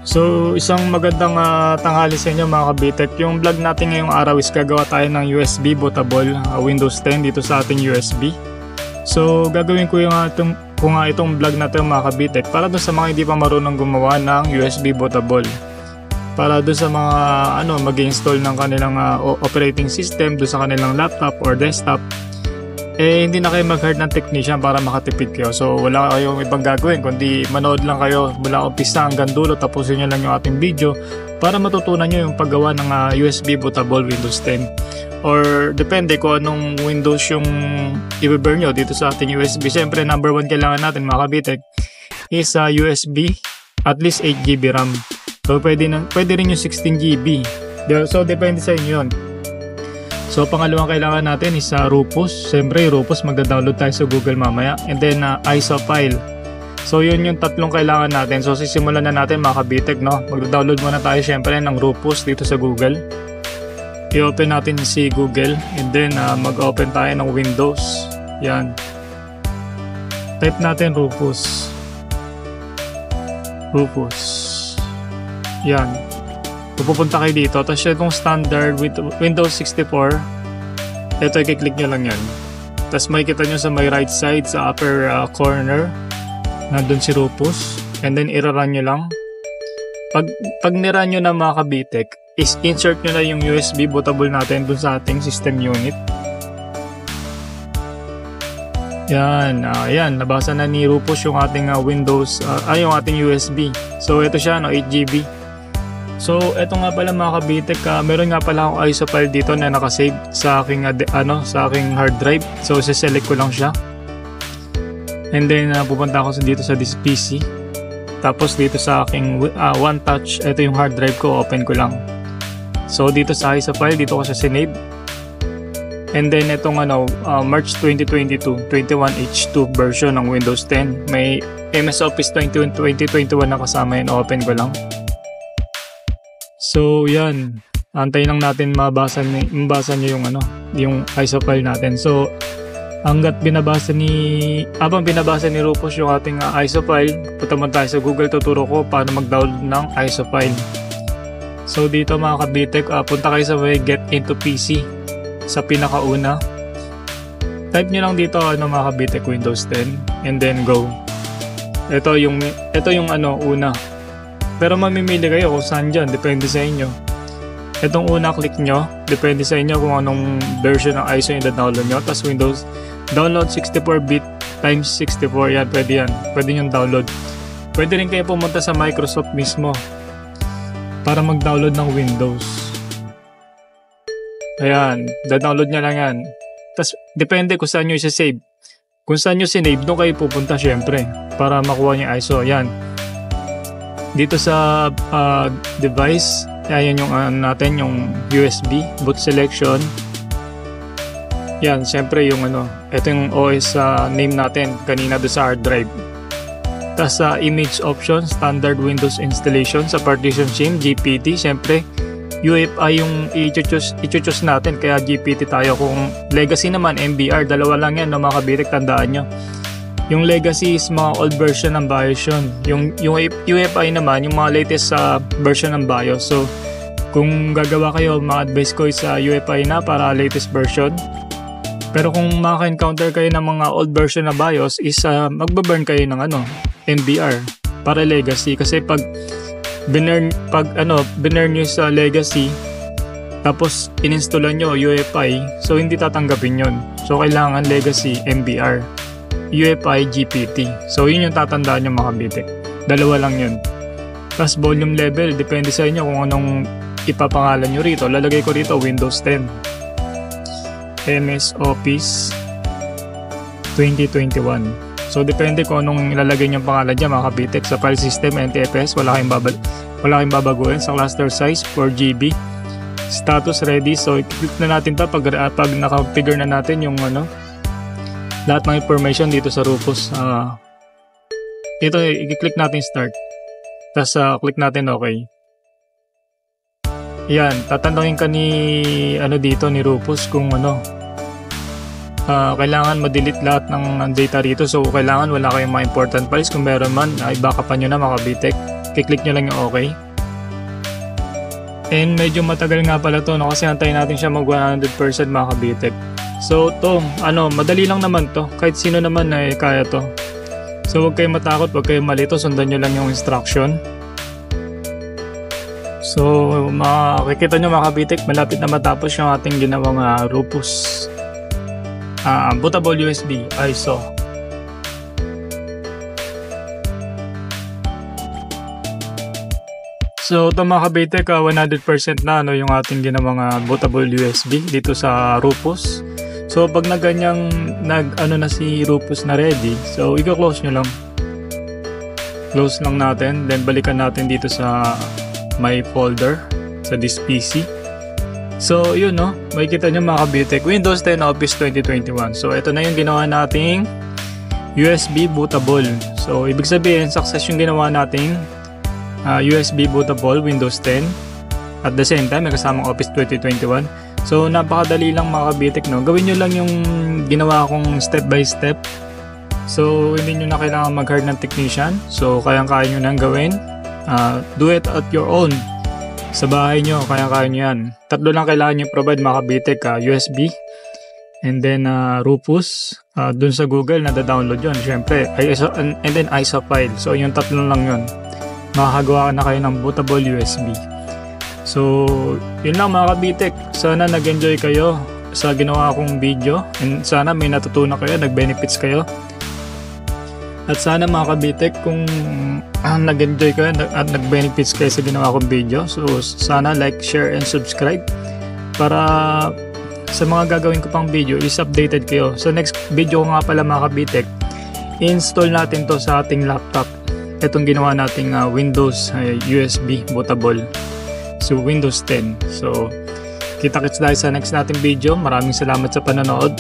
So isang magandang tanghali sa inyo mga kabitek. Yung vlog natin ngayong araw is gagawa tayo ng USB bootable Windows 10 dito sa ating USB. So gagawin ko itong vlog natin mga kabitek para doon sa mga hindi pa marunong gumawa ng USB bootable. Para doon sa mga mag-install ng kanilang operating system doon sa kanilang laptop or desktop. Hindi na kayo mag-hire ng technician para makatipid kayo. So wala kayong ibang gagawin kundi manood lang kayo mula umpisa hanggang dulo, tapusin nyo lang yung ating video para matutunan nyo yung paggawa ng USB bootable Windows 10 or depende kung anong Windows yung i-burn nyo dito sa ating USB. Siyempre number 1 kailangan natin mga kabitek is USB at least 8GB RAM. So pwede rin yung 16GB. So depende sa inyo yun. So pangalawang kailangan natin is Rufus. Siyempre Rufus magda-download tayo sa Google mamaya. And then ISO file. So yun yung tatlong kailangan natin. So sisimulan na natin mga kabitek, no? Magda-download muna tayo siyempre ng Rufus dito sa Google. I-open natin si Google. And then mag-open tayo ng Windows. Yan. Type natin Rufus. Rufus. Yan. Pupunta kayo dito, tapos itong standard with Windows 64, ito i-click nyo lang yan. Tapos makikita nyo sa may right side sa upper corner nandun si Rufus, and then i-run nyo lang. Pag nirun nyo na mga kabitek, is insert nyo na yung USB bootable natin dun sa ating system unit. Yan, ayan, nabasa na ni Rufus yung ating Windows, yung ating USB. So ito siya, 8GB. So, eto nga pala mga kabitek, meron nga pala akong ISO file dito na nakasave sa aking sa aking hard drive. So, select ko lang siya. And then pupunta ako dito sa this PC. Tapos dito sa aking one touch, ito yung hard drive ko, open ko lang. So, dito sa ISO file, dito ko siya sinave. And then itong March 2022 21H2 version ng Windows 10. May MS Office 2021 na kasama yun, open ko lang. So yan, antayin lang natin mabasa niyo yung ISO file natin. So hanggat habang binabasa ni Rufus yung ating ISO file, punta mo tayo sa Google, tuturo ko paano mag-download ng ISO file. So dito mga kabitek, punta kayo sa may Get into PC sa pinakauna. Type nyo lang dito mga kabitek, Windows 10, and then go. Ito yung una. Pero mamimili kayo kung saan dyan, depende sa inyo. Itong una, click nyo, depende sa inyo kung anong version ng ISO yung download nyo. Tapos Windows, download 64-bit times 64, yan, pwede nyo download. Pwede rin kayo pumunta sa Microsoft mismo para mag-download ng Windows. Ayan, download nyo lang yan. Tapos depende kung saan nyo isa-save. Kung saan nyo sinave, doon kayo pupunta syempre para makuha nyo yung ISO. Ayan. Dito sa device, ayan yung natin, yung USB boot selection. Yan, syempre yung ito yung OS name natin kanina do sa hard drive. Tapos sa image option, standard Windows installation sa partition scheme, GPT, syempre UEFI yung i-choose natin, kaya GPT tayo. Kung legacy naman, MBR, dalawa lang yan, mga kabitek, tandaan nyo. Yung legacy is mga old version ng BIOS yun. Yung UEFI naman, yung mga latest version ng BIOS. So, kung gagawa kayo, ma-advise ko sa UEFI na para latest version. Pero kung maka-encounter kayo ng mga old version na BIOS, is magbaburn kayo ng MBR para legacy. Kasi pag binurn nyo sa legacy, tapos ininstallan nyo UEFI, so hindi tatanggapin yun. So, kailangan legacy, MBR. UEFI, GPT. So yun yung tatandaan nyo mga kabitek. Dalawa lang yun. Plus volume level, depende sa inyo kung anong ipapangalan nyo rito. Lalagay ko rito Windows 10. MS Office 2021. So depende kung anong ilalagay nyo pangalan dyan mga kabitek. Sa file system, NTFS, wala kayong babaguhin. Sa cluster size, 4GB. Status ready. So i-click na natin ito pag naka-figure na natin yung lahat ng information dito sa Rufus. Ito, i-click natin start. Tapos click natin okay. Yan, tatanungin ka ni ni Rufus kung kailangan ma-delete lahat ng data rito. So kailangan wala kayong mga important files. Kung meron man, i-backupan nyo na mga kabitek. kiklik nyo lang yung okay. And medyo matagal nga pala to, no? Kasi antayin natin siya mag 100% mga kabitek. So to, madali lang naman to. Kahit sino naman ay kaya to. So huwag kayong matakot, huwag kayong malito. Sundan nyo lang yung instruction. So makikita nyo mga kabitek, malapit na matapos yung ating ginawang Rufus bootable USB ISO. So ito mga kabitek, 100% na yung ating ginawang bootable USB dito sa Rufus. So pag na ganyang na si Rufus na ready, so i-close nyo lang. Close lang natin, then balikan natin dito sa my folder sa this PC. So yun, no, makikita nyo mga kabitek, Windows 10 Office 2021. So ito na yung ginawa nating USB bootable. So ibig sabihin success yung ginawa nating USB bootable Windows 10 at the same time may kasamang Office 2021. So napakadali lang mga kabitek, no? Gawin nyo lang yung ginawa kong step by step. So hindi nyo na kailangan mag-hire ng technician. So kayang-kaya nyo nang gawin. Do it at your own. Sa bahay nyo, kayang-kaya nyo yan. Tatlo lang kailangan nyo provide mga kabitek, USB and then Rufus. Dun sa Google nada-download yun syempre, and then ISO file. So yung tatlo lang yun, makakagawa na kayo ng bootable USB. So yun lang mga kabitek, sana nag-enjoy kayo sa ginawa kong video and sana may natutunan kayo, nag-benefits kayo. At sana mga kabitek, kung nag-enjoy kayo at nag-benefits kayo sa ginawa kong video, so sana like, share, and subscribe para sa mga gagawin ko pang video is updated kayo. So next video ko nga pala mga kabitek, install natin to sa ating laptop. Itong ginawa nating Windows USB bootable, so Windows 10. So kita-kits tayo sa next nating video. Maraming salamat sa panonood.